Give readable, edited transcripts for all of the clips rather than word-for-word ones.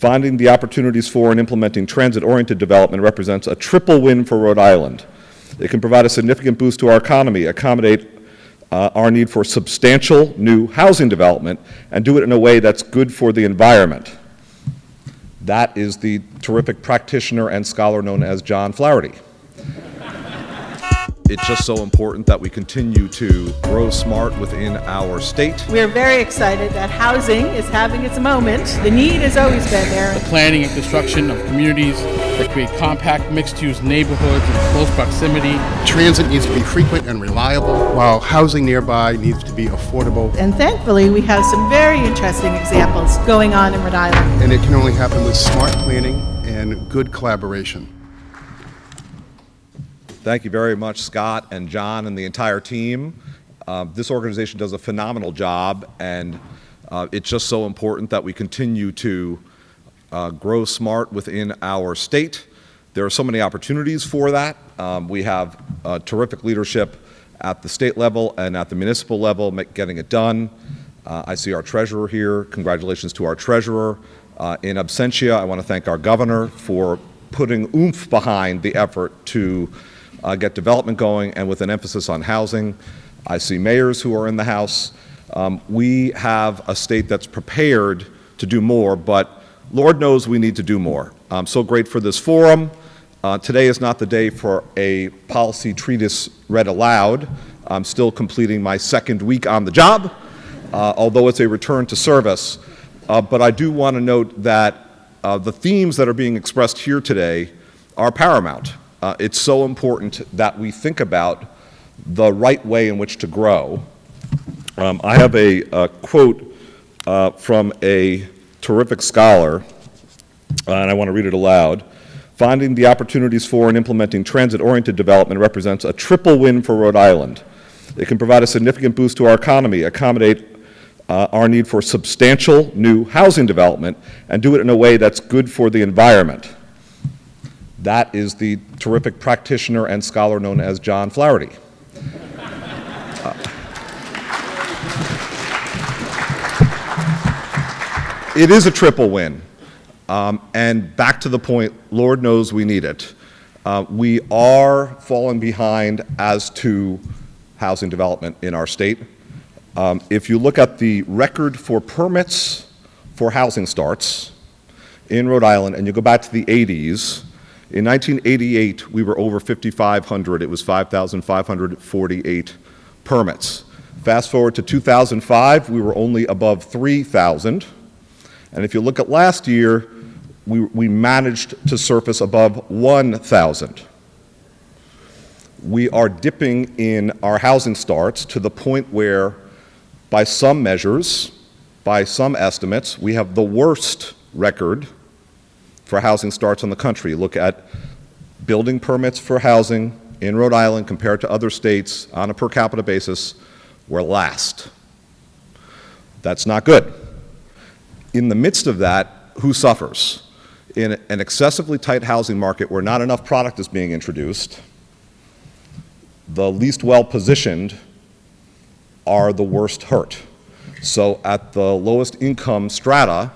Finding the opportunities for and implementing transit-oriented development represents a triple win for Rhode Island. It can provide a significant boost to our economy, accommodate our need for substantial new housing development, and do it in a way that's good for the environment. That is the terrific practitioner and scholar known as John Flaherty. It's just so important that we continue to grow smart within our state. We're very excited that housing is having its moment. The need has always been there. The planning and construction of communities that create compact, mixed-use neighborhoods in close proximity. Transit needs to be frequent and reliable, while housing nearby needs to be affordable. And thankfully, we have some very interesting examples going on in Rhode Island. And it can only happen with smart planning and good collaboration. Thank you very much, Scott and John and the entire team. This organization does a phenomenal job, and it's just so important that we continue to grow smart within our state. There are so many opportunities for that. We have terrific leadership at the state level and at the municipal level getting it done. I see our treasurer here. Congratulations to our treasurer. In absentia, I want to thank our governor for putting oomph behind the effort to get development going, and with an emphasis on housing. I see mayors who are in the House. We have a state that's prepared to do more, but Lord knows we need to do more. I'm so great for this forum. Today is not the day for a policy treatise read aloud. I'm still completing my second week on the job, although it's a return to service. But I do want to note that the themes that are being expressed here today are paramount. It's so important that we think about the right way in which to grow. I have a quote from a terrific scholar, and I want to read it aloud. Finding the opportunities for and implementing transit-oriented development represents a triple win for Rhode Island. It can provide a significant boost to our economy, accommodate our need for substantial new housing development, and do it in a way that's good for the environment. That is the terrific practitioner and scholar known as John Flaherty. It is a triple win. And back to the point, Lord knows we need it. We are falling behind as to housing development in our state. If you look at the record for permits for housing starts in Rhode Island, and you go back to the 80s, in 1988, we were over 5,500. It was 5,548 permits. Fast forward to 2005, we were only above 3,000. And if you look at last year, we managed to surface above 1,000. We are dipping in our housing starts to the point where, by some measures, by some estimates, we have the worst record for housing starts in the country. Look at building permits for housing in Rhode Island compared to other states on a per capita basis. We're last. That's not good. In the midst of that, who suffers? In an excessively tight housing market where not enough product is being introduced, the least well-positioned are the worst hurt. So at the lowest income strata,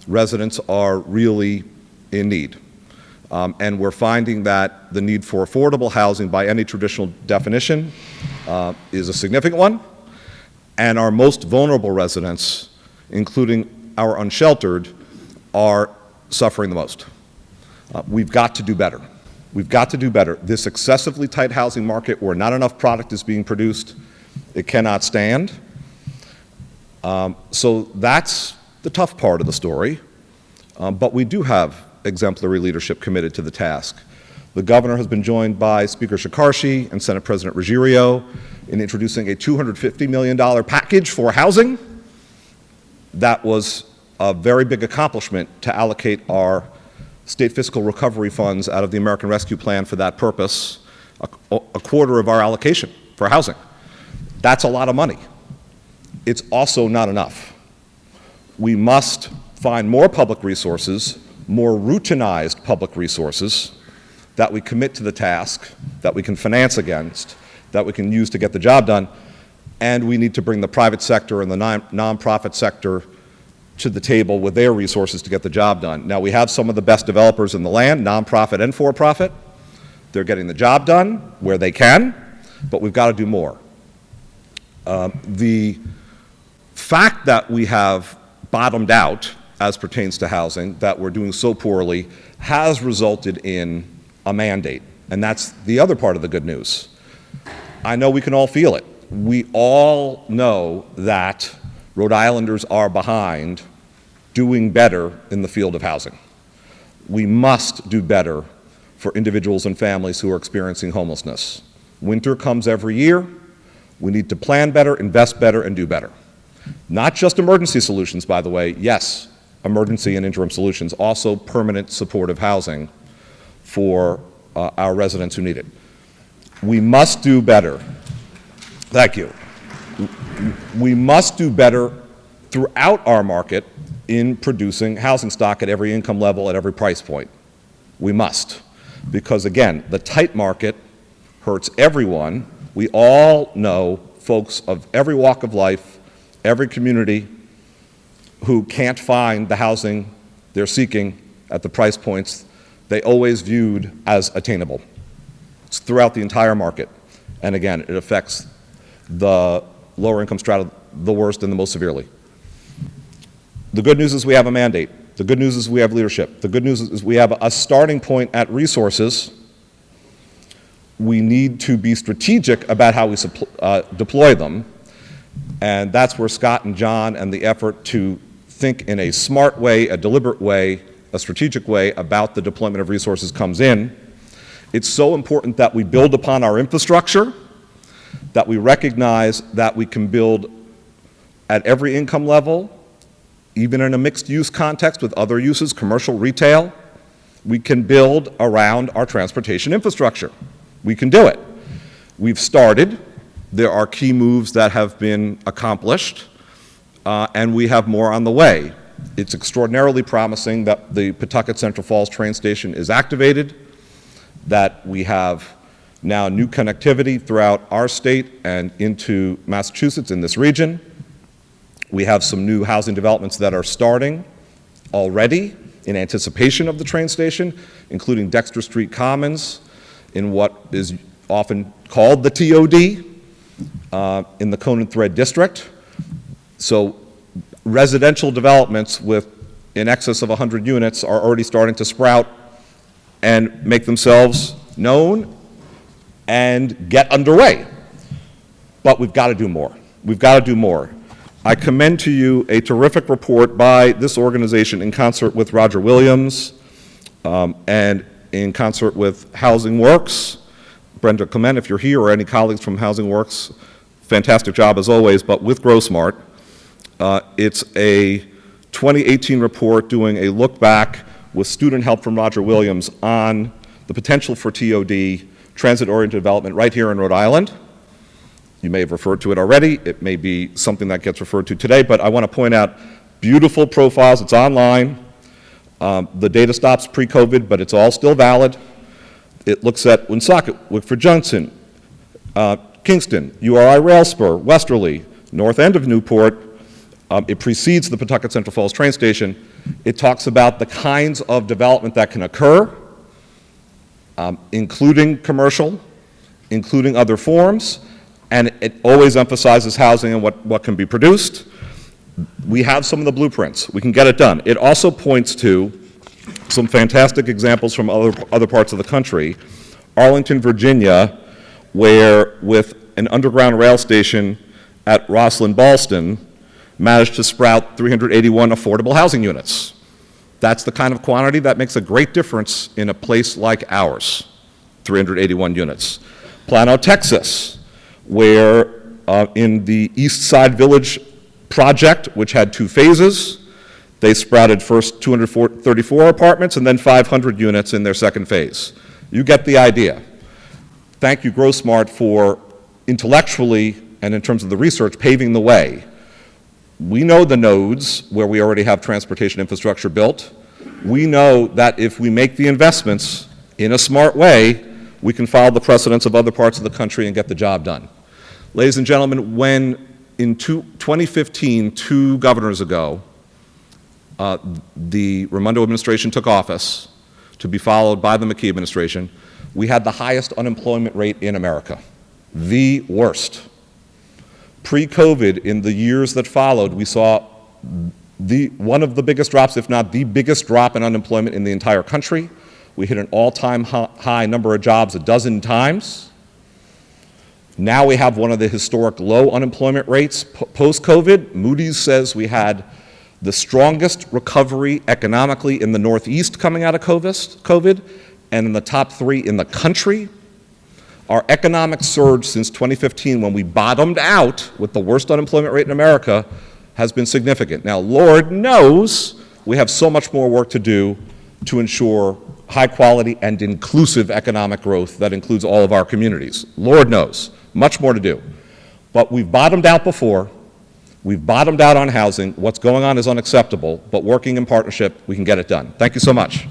residents are really in need. And we're finding that the need for affordable housing by any traditional definition is a significant one, and our most vulnerable residents, including our unsheltered, are suffering the most. We've got to do better. We've got to do better. This excessively tight housing market where not enough product is being produced, it cannot stand. So that's the tough part of the story, but we do have exemplary leadership committed to the task. The governor has been joined by Speaker Shekarchi and Senate President Ruggiero in introducing a $250 million package for housing. That was a very big accomplishment to allocate our state fiscal recovery funds out of the American Rescue Plan for that purpose, a quarter of our allocation for housing. That's a lot of money. It's also not enough. We must find more public resources, more routinized public resources that we commit to the task, that we can finance against, that we can use to get the job done, and we need to bring the private sector and the nonprofit sector to the table with their resources to get the job done. Now, we have some of the best developers in the land, nonprofit and for-profit. They're getting the job done where they can, but we've got to do more. The fact that we have bottomed out as pertains to housing, that we're doing so poorly, has resulted in a mandate. And that's the other part of the good news. I know we can all feel it. We all know that Rhode Islanders are behind doing better in the field of housing. We must do better for individuals and families who are experiencing homelessness. Winter comes every year. We need to plan better, invest better, and do better. Not just emergency solutions, by the way. Yes, emergency and interim solutions, also permanent supportive housing for our residents who need it. We must do better. Thank you. We must do better throughout our market in producing housing stock at every income level, at every price point. We must. Because again, the tight market hurts everyone. We all know folks of every walk of life, every community, who can't find the housing they're seeking at the price points they always viewed as attainable. It's throughout the entire market. And again, it affects the lower income strata the worst and the most severely. The good news is we have a mandate. The good news is we have leadership. The good news is we have a starting point at resources. We need to be strategic about how we deploy them. And that's where Scott and John and the effort to think in a smart way, a deliberate way, a strategic way about the deployment of resources comes in. It's so important that we build upon our infrastructure, that we recognize that we can build at every income level, even in a mixed-use context with other uses, commercial, retail. We can build around our transportation infrastructure. We can do it. We've started. There are key moves that have been accomplished, and we have more on the way. It's extraordinarily promising that the Pawtucket Central Falls train station is activated, that we have now new connectivity throughout our state and into Massachusetts in this region. We have some new housing developments that are starting already in anticipation of the train station, including Dexter Street Commons in what is often called the TOD in the Cone and Thread District. So residential developments with in excess of 100 units are already starting to sprout and make themselves known and get underway. But we've got to do more. We've got to do more. I commend to you a terrific report by this organization in concert with Roger Williams and in concert with Housing Works. Brenda Clement, if you're here, or any colleagues from Housing Works, fantastic job as always, but with GrowSmart. It's a 2018 report doing a look back with student help from Roger Williams on the potential for TOD, transit-oriented development, right here in Rhode Island. You may have referred to it already. It may be something that gets referred to today, but I want to point out beautiful profiles. It's online. The data stops pre-COVID, but it's all still valid. It looks at Woonsocket, Wickford Junction, Kingston, URI Rail Spur, Westerly, north end of Newport. It precedes the Pawtucket Central Falls train station. It talks about the kinds of development that can occur, including commercial, including other forms, and it always emphasizes housing and what can be produced. We have some of the blueprints. We can get it done. It also points to some fantastic examples from other parts of the country. Arlington, Virginia, where with an underground rail station at Rosslyn-Ballston, managed to sprout 381 affordable housing units. That's the kind of quantity that makes a great difference in a place like ours, 381 units. Plano, Texas, where in the East Side Village project, which had 2 phases, they sprouted first 234 apartments and then 500 units in their second phase. You get the idea. Thank you, GrowSmart, for intellectually and in terms of the research paving the way. We know the nodes where we already have transportation infrastructure built. We know that if we make the investments in a smart way, we can follow the precedents of other parts of the country and get the job done. Ladies and gentlemen, when in 2015, 2 governors ago, the Raimondo administration took office, to be followed by the McKee administration, we had the highest unemployment rate in America, the worst. Pre-COVID, in the years that followed, we saw one of the biggest drops, if not the biggest drop in unemployment in the entire country. We hit an all-time high number of jobs 12 times. Now we have one of the historic low unemployment rates post-COVID. Moody's says we had the strongest recovery economically in the Northeast coming out of COVID, and in the top 3 in the country. Our economic surge since 2015, when we bottomed out with the worst unemployment rate in America, has been significant. Now, Lord knows we have so much more work to do to ensure high quality and inclusive economic growth that includes all of our communities. Lord knows, much more to do. But we've bottomed out before. We've bottomed out on housing. What's going on is unacceptable, but working in partnership, we can get it done. Thank you so much.